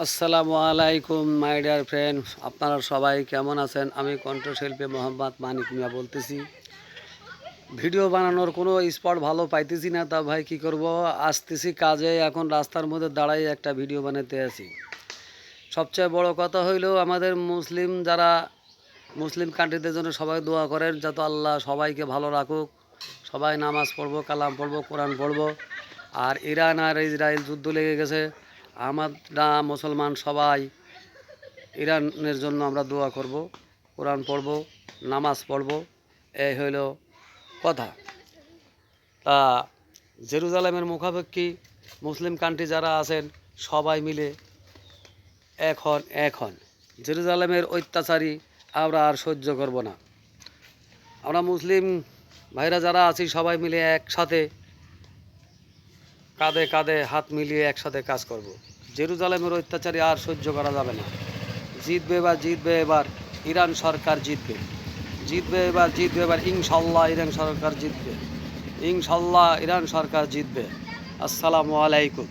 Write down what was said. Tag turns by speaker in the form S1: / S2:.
S1: আসসালামু আলাইকুম my dear friend, আপনারা সবাই কেমন আছেন? আমি কণ্ঠশিল্পী মোহাম্মদ মানিক মিয়া বলতেছি। ভিডিও বানানোর কোনো স্পট ভালো পাইতেছি না, তা ভাই কি করব, আসতেছি কাজে, এখন রাস্তার মধ্যে দাঁড়াই একটা ভিডিও বানাতে আছি। সবচেয়ে বড় কথা হইল আমাদের মুসলিম কান্ট্রিদের জন্য সবাই দোয়া করেন, যাতে আল্লাহ সবাইকে ভালো রাখুক। সবাই নামাজ পড়বো, কালাম পড়বো, কোরআন পড়বো। আর ইরান আর ইসরায়েল যুদ্ধ লেগে গেছে, আমরা মুসলমান সবাই ইরানের জন্য আমরা দোয়া করব, কোরআন পড়ব, নামাজ পড়ব। এই হইল কথা। তা জেরুজালেমের মুখাপেক্ষী মুসলিম কান্ট্রি যারা আছেন সবাই মিলে এখন জেরুজালেমের অত্যাচারী আমরা আর সহ্য করব না। আমরা মুসলিম ভাইরা যারা আছি সবাই মিলে একসাথে কাঁধে কাঁধে হাত মিলিয়ে একসাথে কাজ করব। জেরুজালেমের অত্যাচারী আর সহ্য করা যাবে না। জিতবে এবার ইরান সরকার জিতবে এবার ইনশাল্লাহ ইরান সরকার জিতবে, ইনশাল্লাহ ইরান সরকার জিতবে। আসসালামু আলাইকুম।